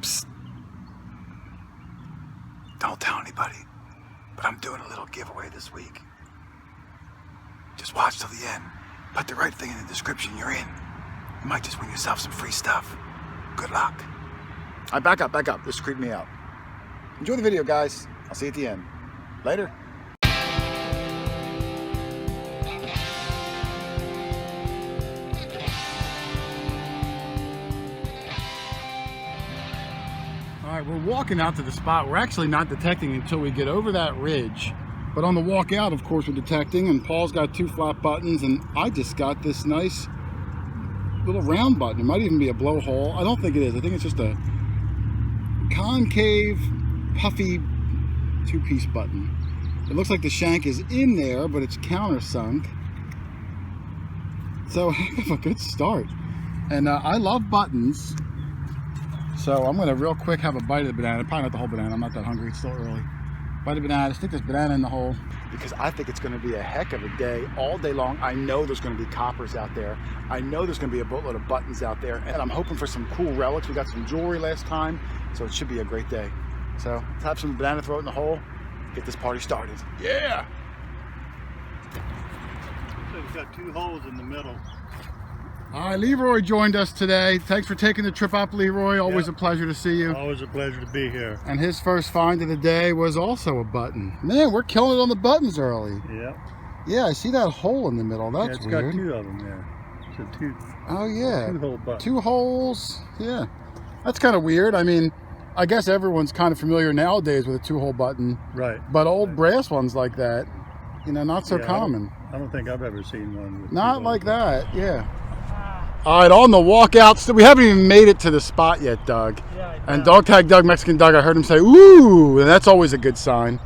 Psst. Don't tell anybody, but I'm doing a little giveaway this week. Just watch till the end. Put the right thing in the description, you're in. You might just win yourself some free stuff. Good luck. All right, back up. This creeped me out. Enjoy the video, guys. I'll see you at the end. Later. All right, we're walking out to the spot. We're actually not detecting until we get over that ridge. But on the walk out, of course, we're detecting, and Paul's got 2 flat buttons, and I just got this nice little round button. It might even be a blowhole. I don't think it is. I think it's just a concave, puffy 2-piece button. It looks like the shank is in there, but it's countersunk. So, heck of a good start. And I love buttons. So I'm going to real quick have a bite of the banana. Probably not the whole banana. I'm not that hungry. It's still early. Bite of banana. Stick this banana in the hole. Because I think it's going to be a heck of a day all day long. I know there's going to be coppers out there. I know there's going to be a boatload of buttons out there. And I'm hoping for some cool relics. We got some jewelry last time. So it should be a great day. So let's have some banana, throw it in the hole. Get this party started. Yeah! So it's got 2 holes in the middle. All right, Leroy joined us today. Thanks for taking the trip up, Leroy. Always a pleasure to see you. Always a pleasure to be here. And his first find of the day was also a button. Man, we're killing it on the buttons early. Yeah. Yeah, I see that hole in the middle. That's it's weird. got 2 of them there. It's a 2. Oh yeah. 2-hole button. 2 holes. Yeah. That's kind of weird. I mean, I guess everyone's kind of familiar nowadays with a 2-hole button. Right. But old brass ones like that, you know, not so common. I don't think I've ever seen one with not like that. Yeah. All right, on the walkout, we haven't even made it to the spot yet, Doug. Yeah, and Dog Tag Doug, Mexican Doug, I heard him say, ooh, and that's always a good sign.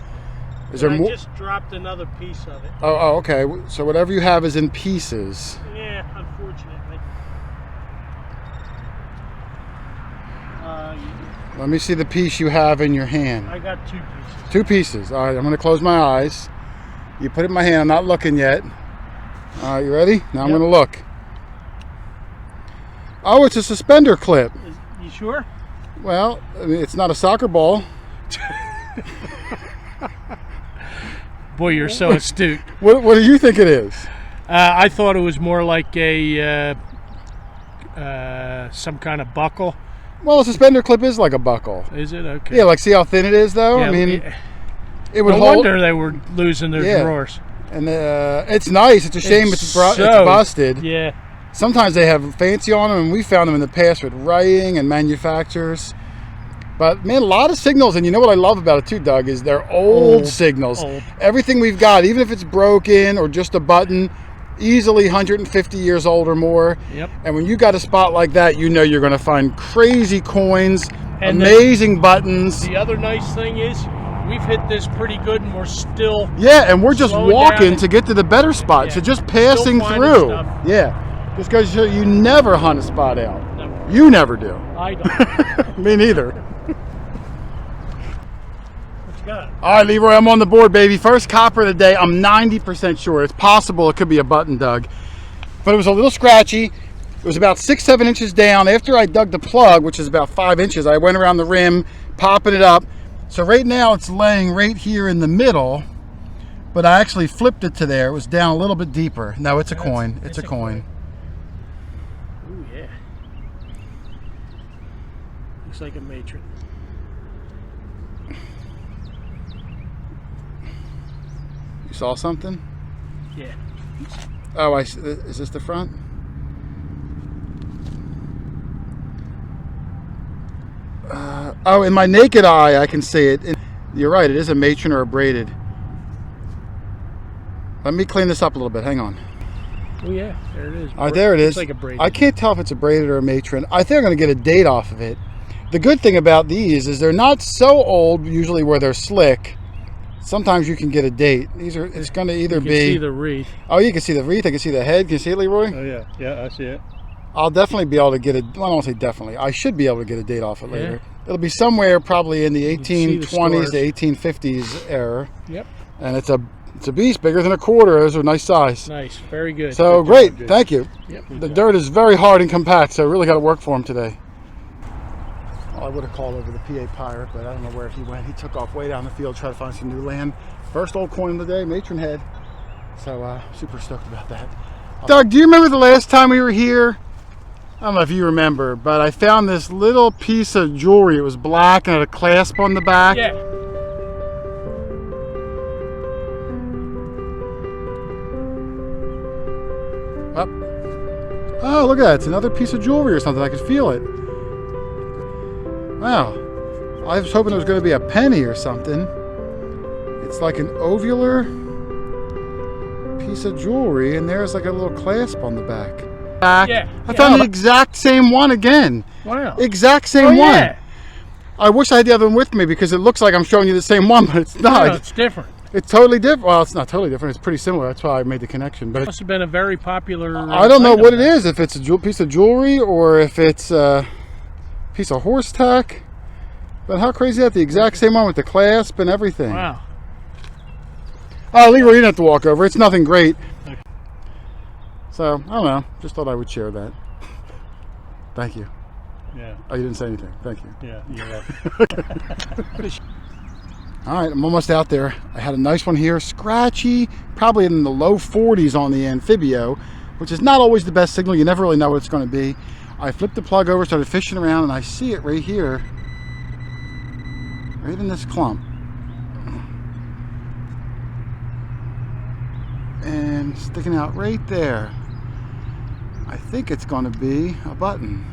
Is there more? I just dropped another piece of it. Oh, okay. So whatever you have is in pieces. Yeah, unfortunately. Let me see the piece you have in your hand. I got 2 pieces. 2 pieces. All right, I'm going to close my eyes. You put it in my hand. I'm not looking yet. All right, you ready? Now I'm going to look. Oh, it's a suspender clip. You sure? Well, I mean, it's not a soccer ball. Boy, you're so astute. What do you think it is? I thought it was more like a some kind of buckle. Well, a suspender clip is like a buckle. Is it? Okay. Yeah, like see how thin it is, though? Yeah, I mean, it would no hold. wonder they were losing their drawers. And it's nice. It's a shame it's busted. Yeah. Sometimes they have fancy on them, and we found them in the past with writing and manufacturers. But, man, a lot of signals, and you know what I love about it, too, Doug, is they're old signals. Old. Everything we've got, even if it's broken or just a button, easily 150 years old or more. Yep. And when you got a spot like that, you know you're going to find crazy coins, and amazing buttons. The other nice thing is we've hit this pretty good, and we're still and we're just walking to get to the better spot. Yeah. So just passing through. Stuff. Yeah. Just goes to show you never hunt a spot out. Never. You never do. I don't. Me neither. What you got? All right, Leroy, I'm on the board, baby. First copper of the day. I'm 90% sure. It's possible it could be a button, Doug. But it was a little scratchy. It was about 6-7 inches down. After I dug the plug, which is about 5 inches, I went around the rim, popping it up. So right now it's laying right here in the middle. But I actually flipped it to there. It was down a little bit deeper. No, it's a coin. It's a coin. Ooh, yeah. Looks like a matron. You saw something? Yeah. Oh, is this the front? Oh, in my naked eye, I can see it. You're right. It is a matron or a braided. Let me clean this up a little bit. Hang on. Oh yeah, there it is. All right, there it is. It's like a braided. I can't tell if it's a braided or a matron. I think I'm going to get a date off of it. The good thing about these is they're not so old, usually where they're slick. Sometimes you can get a date. These are. It's going to either you can see the wreath. Oh, you can see the wreath. I can see the head. Can you see it, Leroy? Oh yeah, yeah, I see it. I'll definitely be able to get well, I don't say definitely. I should be able to get a date off it later. It'll be somewhere probably in the 1820s to 1850s era. Yep. And it's a beast, bigger than a quarter. Those are nice size. Nice, very good. So Good great, job, thank you. Yep. The dirt is very hard and compact, so I really got to work for them today. All I would have called over the PA Pirate, but I don't know where he went. He took off way down the field, trying to find some new land. First old coin of the day, matron head. So super stoked about that. Doug, do you remember the last time we were here? I don't know if you remember, but I found this little piece of jewelry. It was black and had a clasp on the back. Yeah. Oh, look at that. It's another piece of jewelry or something. I could feel it. Wow. I was hoping it was going to be a penny or something. It's like an ovular piece of jewelry, and there's like a little clasp on the back. Yeah. I found the exact same one again. Wow. Exact same one. I wish I had the other one with me because it looks like I'm showing you the same one, but it's not. No, it's different. It's totally different. Well, it's not totally different. It's pretty similar. That's why I made the connection. But It must have been a very popular. I don't know what it is. If it's a piece of jewelry or if it's a piece of horse tack. But how crazy is that? The exact same one with the clasp and everything. Wow. Oh, Leroy, you didn't have to walk over. It's nothing great. So, I don't know. Just thought I would share that. Thank you. Yeah. Oh, you didn't say anything. Thank you. Yeah. You're welcome. All right, I'm almost out there. I had a nice one here, scratchy, probably in the low 40s on the Amphibio, which is not always the best signal. You never really know what it's going to be. I flipped the plug over, started fishing around, and I see it right here, right in this clump. And sticking out right there. I think it's going to be a button.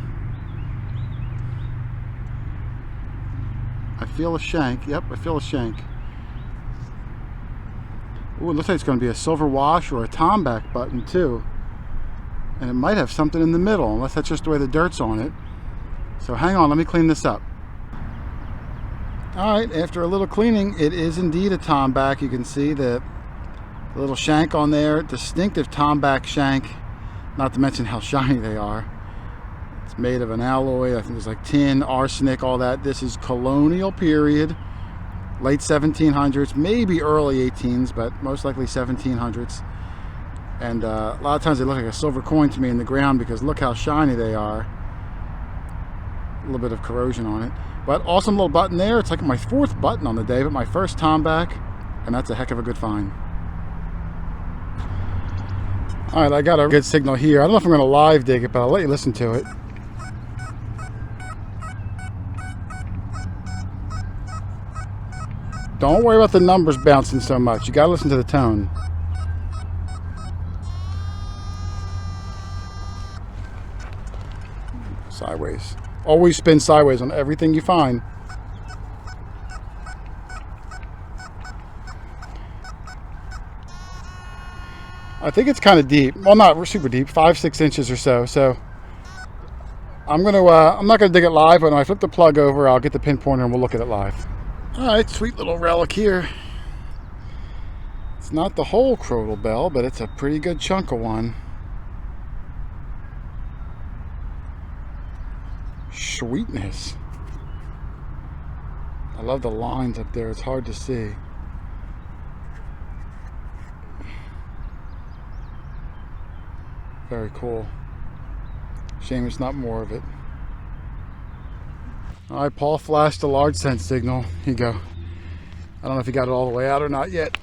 I feel a shank. Yep, I feel a shank. Ooh, it looks like it's going to be a silver wash or a tomback button too. And it might have something in the middle, unless that's just the way the dirt's on it. So hang on, let me clean this up. All right, after a little cleaning, it is indeed a tomback. You can see the little shank on there, distinctive tomback shank, not to mention how shiny they are. It's made of an alloy, I think it's like tin, arsenic, all that. This is colonial period, late 1700s, maybe early 18s, but most likely 1700s. And a lot of times they look like a silver coin to me in the ground because look how shiny they are. A little bit of corrosion on it. But awesome little button there. It's like my 4th button on the day, but my first tomback, and that's a heck of a good find. All right, I got a good signal here. I don't know if I'm going to live dig it, but I'll let you listen to it. Don't worry about the numbers bouncing so much. You got to listen to the tone. Sideways. Always spin sideways on everything you find. I think it's kind of deep. Well, not super deep, 5-6 inches or so. So I'm not gonna dig it live, but when I flip the plug over, I'll get the pin pointer and we'll look at it live. All right, sweet little relic here. It's not the whole Crotal bell, but it's a pretty good chunk of one. Sweetness. I love the lines up there. It's hard to see. Very cool. Shame it's not more of it. All right, Paul flashed a large cent signal. Here you go. I don't know if he got it all the way out or not yet.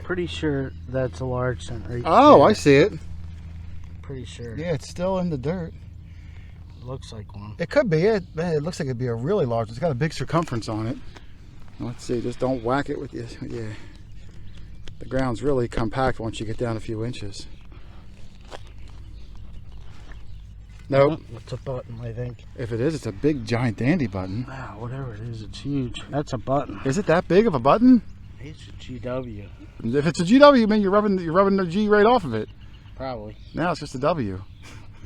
Pretty sure that's a large cent right Oh, there. I see it. Pretty sure. Yeah, it's still in the dirt. Looks like one. It could be. It looks like it'd be a really large one. It's got a big circumference on it. Let's see, just don't whack it with you. Yeah. The ground's really compact once you get down a few inches. Nope. It's a button, I think. If it is, it's a big giant dandy button. Wow, whatever it is, it's huge. That's a button. Is it that big of a button? It's a GW. If it's a GW, man, you're rubbing the G right off of it. Probably. Now it's just a W.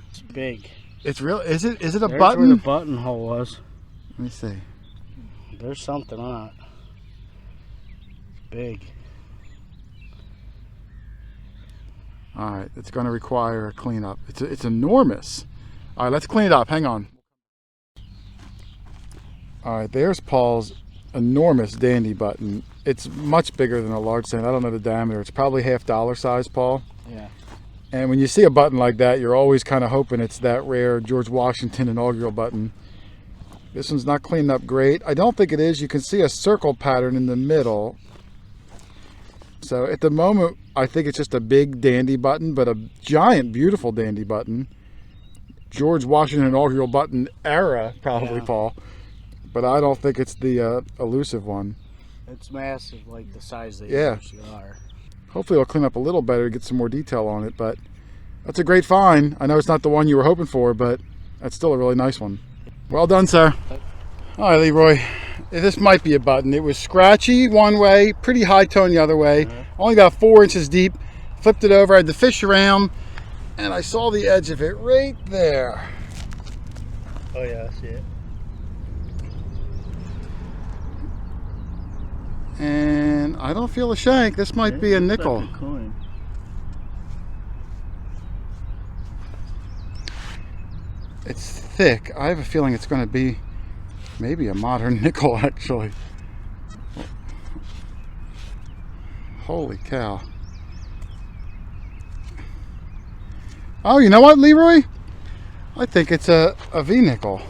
It's big. It's real. Is it a There's button? where the buttonhole was. Let me see. There's something on it. It's big. All right, it's going to require a cleanup. It's enormous. All right, let's clean it up. Hang on. All right, there's Paul's enormous dandy button. It's much bigger than a large cent. I don't know the diameter. It's probably $half size, Paul. Yeah. And when you see a button like that, you're always kind of hoping it's that rare George Washington inaugural button. This one's not cleaned up great. I don't think it is. You can see a circle pattern in the middle. So at the moment, I think it's just a big dandy button, but a giant, beautiful dandy button. George Washington inaugural button era, probably, Yeah. Paul. But I don't think it's the elusive one. It's massive, like the size they Yeah. usually are. Hopefully it'll clean up a little better, get some more detail on it, but that's a great find. I know it's not the one you were hoping for, but that's still a really nice one. Well done, sir. All right, Leroy. This might be a button. It was scratchy one way, pretty high tone the other way, only about 4 inches deep. Flipped it over, I had to fish around, and I saw the edge of it right there. Oh yeah, I see it. And I don't feel a shank. This might be a nickel. Like a coin. It's thick. I have a feeling it's going to be maybe a modern nickel, actually. Holy cow. Oh, you know what, Leroy? I think it's a V-nickel.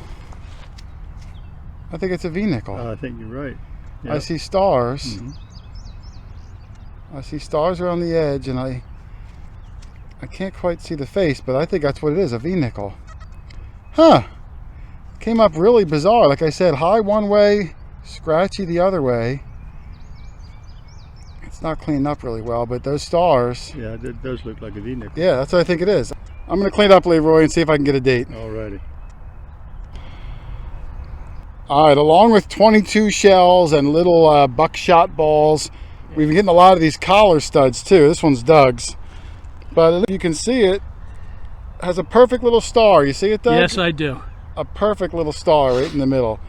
I think it's a V-nickel. I think you're right. I see stars. I see stars around the edge, and I can't quite see the face, but I think that's what it is, a V-nickel. Huh. Came up really bizarre. Like I said, high one way, scratchy the other way. It's not cleaned up really well, but those stars. Yeah, it does look like a V-nickel. Yeah, that's what I think it is. I'm going to clean it up, Leroy, and see if I can get a date. Alrighty. All right, along with 22 shells and little buckshot balls, we've been getting a lot of these collar studs too. This one's Doug's. But you can see it has a perfect little star. You see it, Doug? Yes, I do. A perfect little star right in the middle.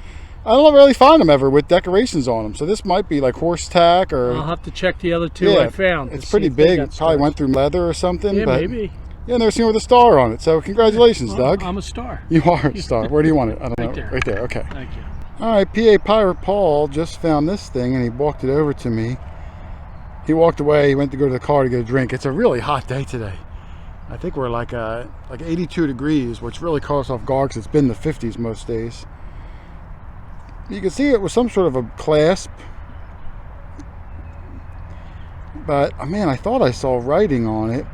I don't really find them ever with decorations on them. So this might be like horse tack or... I'll have to check the other two I found. to It's see pretty if they big. got It probably stars. went through leather or something. Yeah, but maybe. Yeah, never seen it with a star on it. So congratulations, Well, Doug. I'm a star. You are a star. Where do you want it? I don't know. Right there. Right there. Okay. Thank you. All right, PA Pirate Paul just found this thing and he walked it over to me. He walked away. He went to go to the car to get a drink. It's a really hot day today. I think we're like 82 degrees, which really caught us off guard because it's been the 50s most days. You can see it was some sort of a clasp. But, man, I thought I saw writing on it.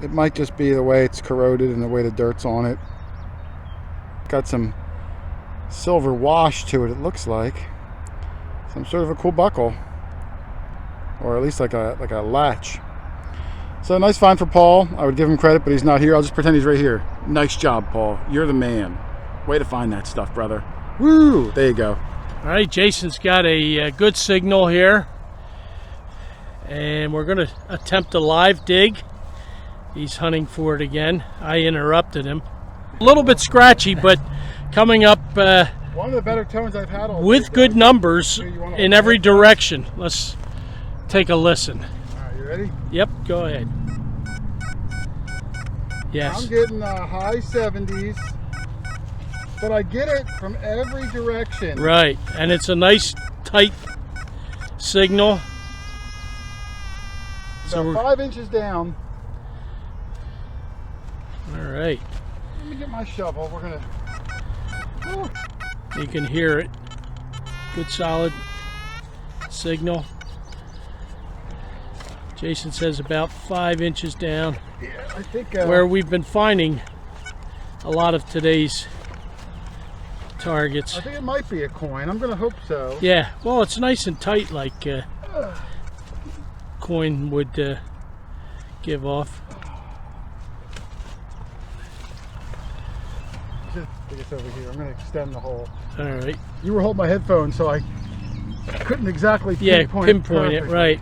It might just be the way it's corroded and the way the dirt's on it. Got some silver wash to it looks like. Some sort of a cool buckle. Or at least like a latch. So nice find for Paul. I would give him credit, but he's not here. I'll just pretend he's right here. Nice job, Paul. You're the man. Way to find that stuff, brother. Woo! There you go. All right, Jason's got a good signal here. And we're going to attempt a live dig. He's hunting for it again. I interrupted him. A little bit scratchy, but coming up One of the better tones I've had all with day, good guys. numbers Here, you wanna in open every it? direction. Let's take a listen. All right, you ready? Yep, go ahead. Yes. I'm getting high 70s, but I get it from every direction. Right, and it's a nice tight signal. So About we're, 5 inches down. all right, Let me get my shovel. We're gonna. Woo. you can hear it. Good solid signal. Jason says about 5 inches down, Yeah, I think. where we've been finding a lot of today's targets. I think it might be a coin. I'm gonna hope so. Yeah, well, it's nice and tight, like coin would give off. Just take this over here. I'm gonna extend the hole. All right. You were holding my headphones, so I couldn't exactly Yeah, pinpoint, pinpoint it, perfectly. right.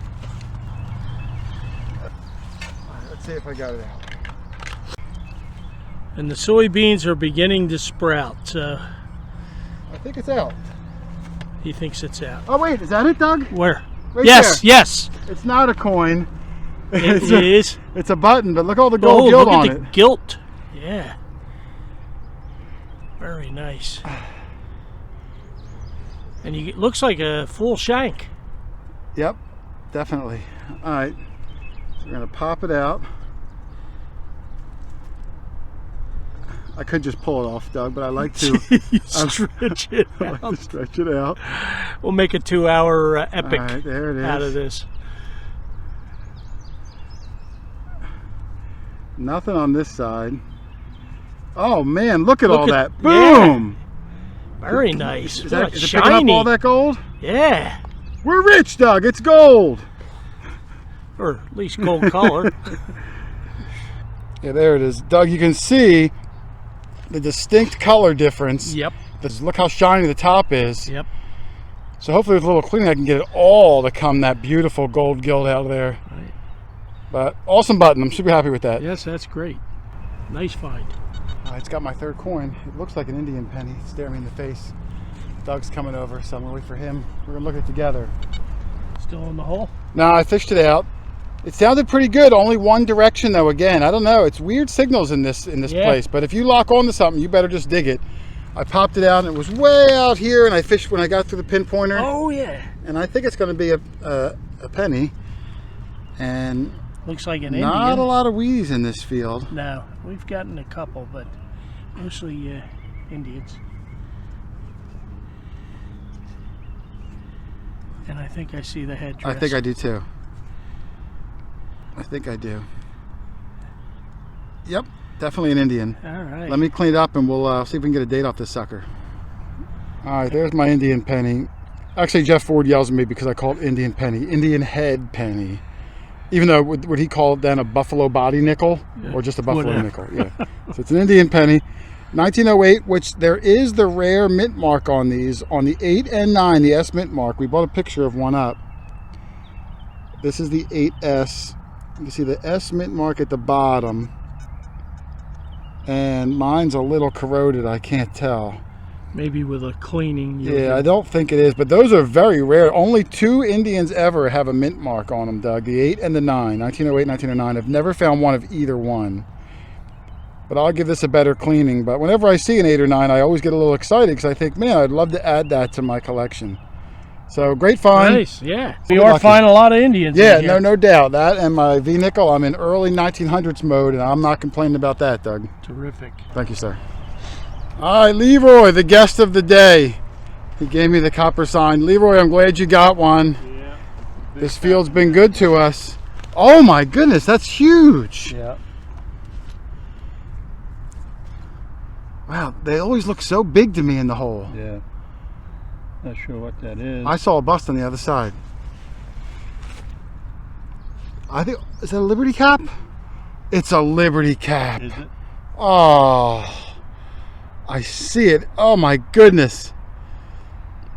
All right, let's see if I got it out. And the soybeans are beginning to sprout, so I think it's out. he thinks it's out. Oh wait, is that it, Doug? Where? Right Yes, there. yes, It's not a coin. it It's is. It's a button, but look all the gold Oh, gilt look on at the it. gilt. Yeah. Very nice. And it looks like a full shank. Yep, definitely. All right, we're gonna pop it out. I could just pull it off, Doug, but I like to Stretch it I like out. to stretch it out. We'll make a 2-hour epic All right, there it is. out of this. Nothing on this side. Oh man, look at Look all at- that. Boom! Very nice. Is Look, it picking up shiny. all that gold? Yeah. We're rich, Doug. It's gold. Or at least gold color. Yeah, there it is. Doug, you can see the distinct color difference. Yep. Look how shiny the top is. Yep. So hopefully with a little cleaning I can get it all to come that beautiful gold gilt out of there. Right. But awesome button. I'm super happy with that. Yes, that's great. Nice find. It's got my third coin. It looks like an Indian penny staring me in the face. Doug's coming over, so I'm gonna wait for him. We're gonna look at it together. Still in the hole? No, I fished it out. It sounded pretty good. Only one direction though. Again, I don't know. It's weird signals in this Yeah. place. But if you lock onto something, you better just dig it. I popped it out and it was way out here, and I fished when I got through the pinpointer. Oh yeah. And I think it's going to be a penny. And Looks like an not Indian. a lot of weedies in this field. No, we've gotten a couple, but mostly Indians. And I think I see the headdress. I think I do too. I think I do. Yep, definitely an Indian. All right. Let me clean it up and we'll see if we can get a date off this sucker. All right, there's my Indian penny. Actually, Jeff Ford yells at me because I call it Indian penny, Indian head penny. Even though, would he call it then a buffalo body nickel or just a buffalo Whatever. nickel? Yeah. So it's an Indian penny. 1908, which there is the rare mint mark on these. On the 8 and 9, the S mint mark. We bought a picture of one up. This is the 8S. You can see the S mint mark at the bottom. And mine's a little corroded, I can't tell. Maybe with a cleaning. Yeah, I don't think it is, but those are very rare. Only 2 Indians ever have a mint mark on them, Doug. The 8 and the 9, 1908, 1909. I've never found one of either one. But I'll give this a better cleaning. But whenever I see an 8 or 9, I always get a little excited because I think, man, I'd love to add that to my collection. So great find. Nice, yeah. So We are lucky. finding a lot of Indians. Yeah, in here. no doubt. That and my V-nickel, I'm in early 1900s mode, and I'm not complaining about that, Doug. Terrific. Thank you, sir. All right, Leroy, the guest of the day. He gave me the copper sign. Leroy, I'm glad you got one. Yeah. This field's been good to us. Oh my goodness, that's huge. Yeah. Wow, they always look so big to me in the hole. Yeah. Not sure what that is. I saw a bust on the other side. I think, is that a Liberty Cap? It's a Liberty Cap. Is it? Oh, I see it. Oh my goodness.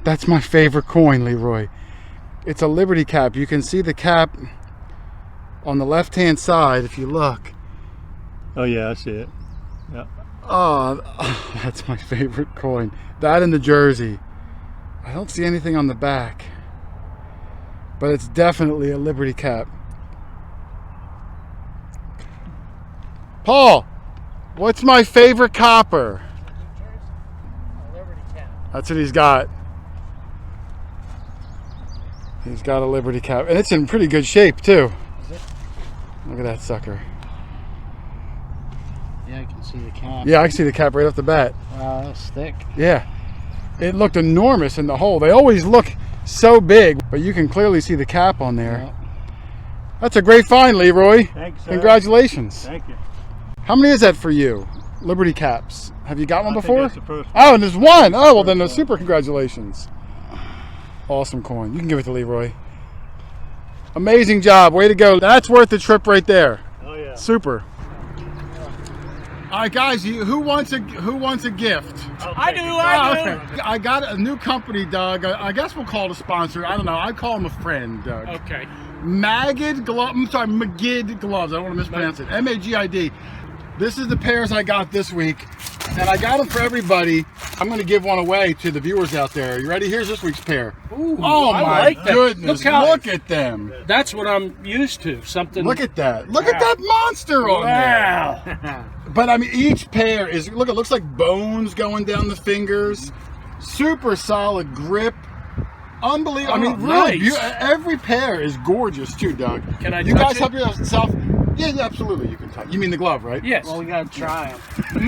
That's my favorite coin, Leroy. It's a Liberty Cap. You can see the cap on the left-hand side if you look. Oh yeah, I see it. Yeah. Oh, that's my favorite coin. That and the jersey. I don't see anything on the back, but it's definitely a Liberty Cap. Paul, what's my favorite copper? That's what he's got. He's got a Liberty Cap, and it's in pretty good shape too. Look at that sucker. Yeah, I can see the cap. Yeah, I can see the cap right off the bat. Wow, that's thick. Yeah, it looked enormous in the hole. They always look so big, but you can clearly see the cap on there. Yeah. That's a great find, Leroy. Thanks, sir. Congratulations. Thank you. How many is that for you? Liberty Caps. Have you got one I think before? that's the first one. Oh, and there's one. Oh, well then, a super congratulations. Awesome coin. You can give it to Leroy. Amazing job. Way to go. That's worth the trip right there. Oh yeah. Super. All right, guys. Who wants a gift? I do. Okay. I got a new company, Doug. I guess we'll call it a sponsor. I don't know. I call him a friend, Doug. Okay. Magid Gloves. I'm sorry, Magid Gloves. I don't want to mispronounce it. M-A-G-I-D. This is the pairs I got this week, and I got them for everybody. I'm going to give one away to the viewers out there. You ready? Here's this week's pair. Ooh, Oh I my like that. goodness! Look at them. That's what I'm used to. Something. Look at that. Look at that monster on there. Wow. But I mean, each pair is, look, it looks like bones going down the fingers. Super solid grip. Unbelievable. I mean, Oh, really, nice. every pair is gorgeous too, Doug. Can I You touch guys it? help yourself. Yeah, absolutely. You can touch. You mean the glove, right? Yes. Well, we gotta try them.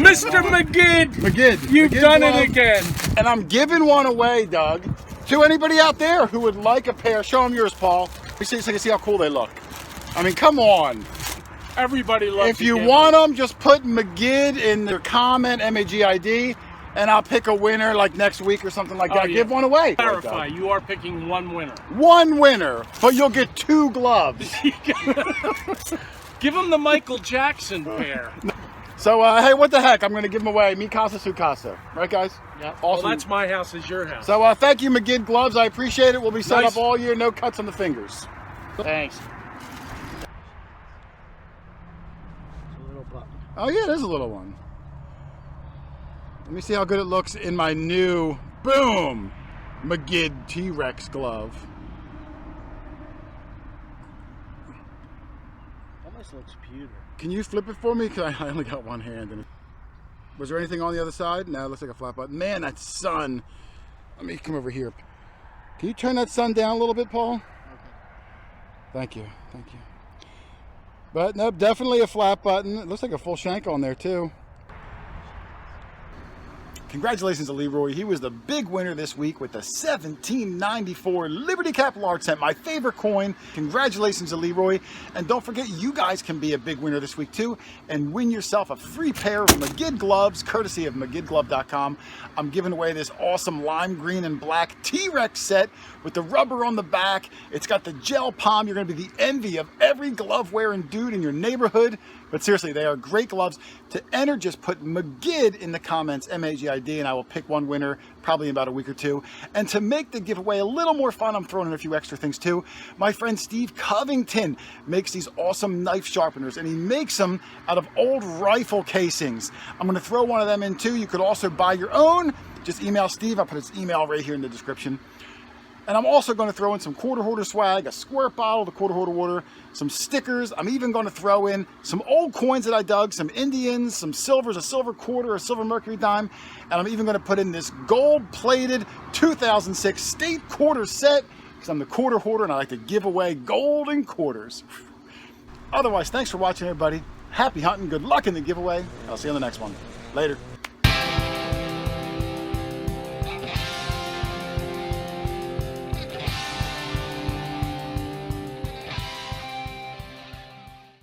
Mr. McGid, McGid. you've McGid done glove. it again. And I'm giving one away, Doug, to anybody out there who would like a pair. Show them yours, Paul. Let me see so you can see how cool they look. I mean, come on. Everybody loves If you want them, just put McGid in the comment, MAGID, and I'll pick a winner like next week or something like that. yeah. Give one away. Clarify, you are picking one winner. One winner, but you'll get 2 gloves. Give him the Michael Jackson pair. So, hey, what the heck? I'm going to give them away. Mi casa, su casa. Right, guys? Yep. Well, Awesome. that's my house is your house. So, thank you, McGid Gloves. I appreciate it. We'll be set Nice. up all year. No cuts on the fingers. Thanks. It's a little button. Oh, yeah, there's a little one. Let me see how good it looks in my new, boom, McGid T-Rex glove. Almost looks pewter. Can you flip it for me? Because I only got one hand. And was there anything on the other side? No, it looks like a flat button. Man, that sun. Let me come over here. Can you turn that sun down a little bit, Paul? Okay. Thank you. Thank you. But no, definitely a flat button. It looks like a full shank on there, too. Congratulations to Leroy. He was the big winner this week with the 1794 Liberty Capital Art Cent, my favorite coin. Congratulations to Leroy. And don't forget, you guys can be a big winner this week too and win yourself a free pair of McGid gloves, courtesy of McGidglove.com. I'm giving away this awesome lime green and black T-Rex set with the rubber on the back. It's got the gel palm. You're going to be the envy of every glove wearing dude in your neighborhood. But seriously, they are great gloves. To enter, just put McGid in the comments, MAGID, and I will pick one winner probably in about a week or two. And to make the giveaway a little more fun, I'm throwing in a few extra things too. My friend Steve Covington makes these awesome knife sharpeners, and he makes them out of old rifle casings. I'm going to throw one of them in too. You could also buy your own. Just email Steve. I'll put his email right here in the description. And I'm also going to throw in some quarter hoarder swag, a squirt bottle of the quarter hoarder water, some stickers. I'm even going to throw in some old coins that I dug, some Indians, some silvers, a silver quarter, a silver mercury dime. And I'm even going to put in this gold-plated 2006 state quarter set because I'm the quarter hoarder and I like to give away golden quarters. Otherwise, thanks for watching, everybody. Happy hunting. Good luck in the giveaway. I'll see you on the next one. Later.